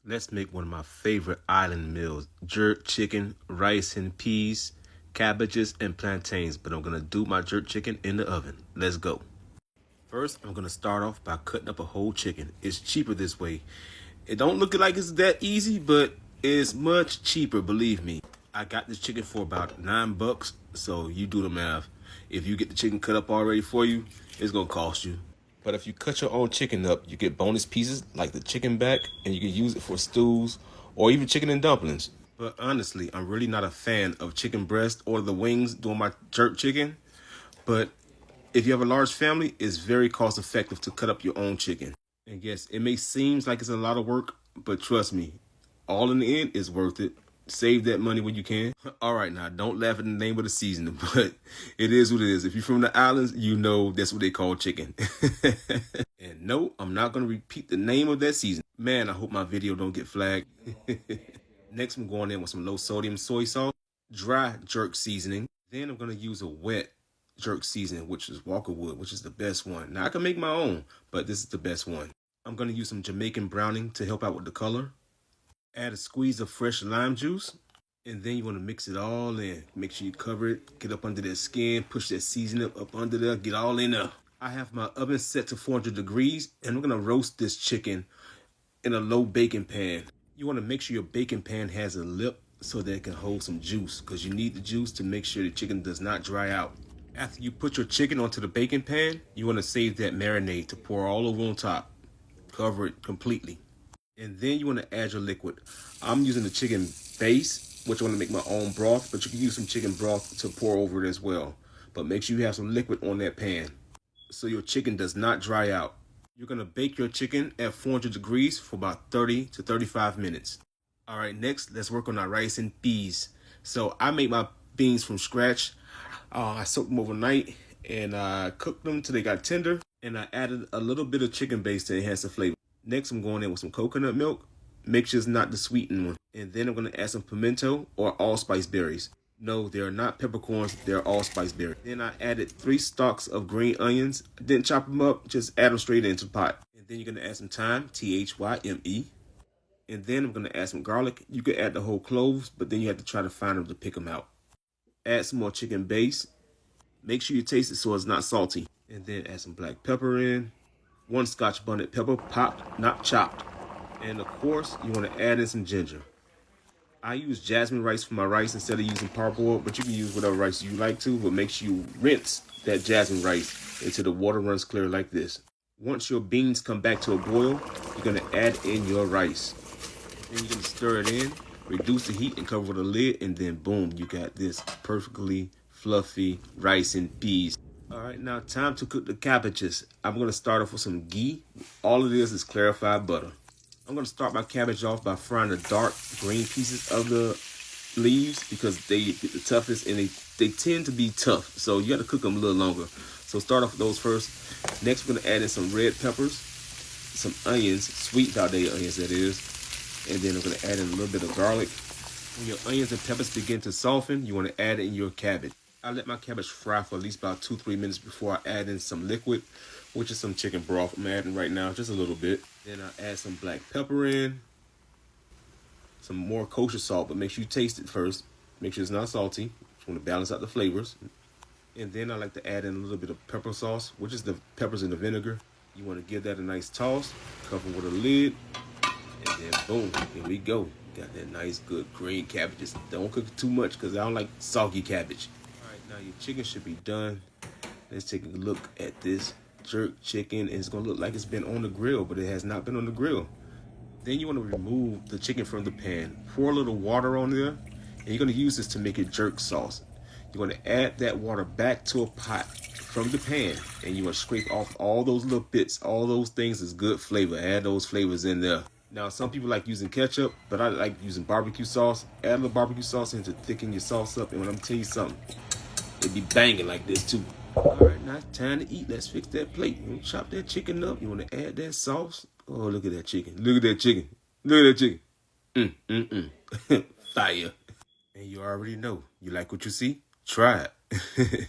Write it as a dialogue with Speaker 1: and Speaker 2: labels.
Speaker 1: Let's make one of my favorite island meals. Jerk chicken, rice and peas, cabbages, and plantains. But I'm going to do my jerk chicken in the oven. Let's go. First, I'm going to start off by cutting up a whole chicken. It's cheaper this way. It don't look like it's that easy, but it's much cheaper, believe me. I got this chicken for about $9, so you do the math. If you get the chicken cut up already for you, it's going to cost you. But if you cut your own chicken up, you get bonus pieces like the chicken back, and you can use it for stews or even chicken and dumplings. But honestly, I'm really not a fan of chicken breast or the wings doing my jerk chicken. But if you have a large family, it's very cost effective to cut up your own chicken. And yes, it may seem like it's a lot of work, but trust me, all in the end is worth it. Save that money when you can. All right, now, don't laugh at the name of the seasoning, but it is what it is. If you're from the islands, you know that's what they call chicken. And no, I'm not going to repeat the name of that season. Man, I hope my video don't get flagged. Next, I'm going in with some low sodium soy sauce, dry jerk seasoning. Then I'm going to use a wet jerk seasoning, which is Walker Wood, which is the best one. Now, I can make my own, but this is the best one. I'm going to use some Jamaican browning to help out with the color. Add a squeeze of fresh lime juice, and then you want to mix it all in. Make sure you cover it, get up under that skin, push that seasoning up under there, get all in there. I have my oven set to 400 degrees, and we're going to roast this chicken in a low baking pan. You want to make sure your baking pan has a lip so that it can hold some juice, because you need the juice to make sure the chicken does not dry out. After you put your chicken onto the baking pan, you want to save that marinade to pour all over on top. Cover it completely. And then you want to add your liquid. I'm using the chicken base, which I want to make my own broth, but you can use some chicken broth to pour over it as well. But make sure you have some liquid on that pan so your chicken does not dry out. You're going to bake your chicken at 400 degrees for about 30 to 35 minutes. All right, next, let's work on our rice and peas. So I make my beans from scratch. I soaked them overnight and I cooked them till they got tender. And I added a little bit of chicken base to enhance the flavor. Next, I'm going in with some coconut milk. Make sure it's not the sweetened one. And then I'm going to add some pimento or allspice berries. No, they are not peppercorns. They're allspice berries. Then I added 3 stalks of green onions. I didn't chop them up. Just add them straight into the pot. And then you're going to add some thyme, Thyme. And then I'm going to add some garlic. You could add the whole cloves, but then you have to try to find them to pick them out. Add some more chicken base. Make sure you taste it so it's not salty. And then add some black pepper in. 1 Scotch bonnet pepper, popped, not chopped. And of course, you want to add in some ginger. I use jasmine rice for my rice instead of using parboiled, but you can use whatever rice you like to, but make sure you rinse that jasmine rice until the water runs clear like this. Once your beans come back to a boil, you're going to add in your rice. Then you're going to stir it in, reduce the heat and cover with a lid, and then boom, you got this perfectly fluffy rice and peas. All right, now time to cook the cabbages. I'm going to start off with some ghee. All it is clarified butter. I'm going to start my cabbage off by frying the dark green pieces of the leaves because they get the toughest and they tend to be tough. So you got to cook them a little longer. So start off with those first. Next, we're going to add in some red peppers, some onions, sweet Vidalia onions that is. And then I'm going to add in a little bit of garlic. When your onions and peppers begin to soften, you want to add in your cabbage. I let my cabbage fry for at least about 2-3 minutes before I add in some liquid, which is some chicken broth I'm adding right now, just a little bit. Then I add some black pepper in, some more kosher salt, but make sure you taste it first. Make sure it's not salty. Just want to balance out the flavors. And then I like to add in a little bit of pepper sauce, which is the peppers and the vinegar. You want to give that a nice toss, cover with a lid, and then boom, here we go. Got that nice, good green cabbages. Don't cook it too much because I don't like soggy cabbage. Now your chicken should be done. Let's take a look at this jerk chicken. And it's going to look like it's been on the grill, but it has not been on the grill. Then you want to remove the chicken from the pan. Pour a little water on there. And you're going to use this to make it jerk sauce. You're going to add that water back to a pot from the pan. And you want to scrape off all those little bits. All those things is good flavor. Add those flavors in there. Now, some people like using ketchup, but I like using barbecue sauce. Add a little barbecue sauce in to thicken your sauce up. And when I'm telling you something, it be banging like this too. All right, now it's time to eat. Let's fix that plate. You want to chop that chicken up. You want to add that sauce. Oh, look at that chicken. Look at that chicken. Look at that chicken. Fire. And you already know. You like what you see? Try it.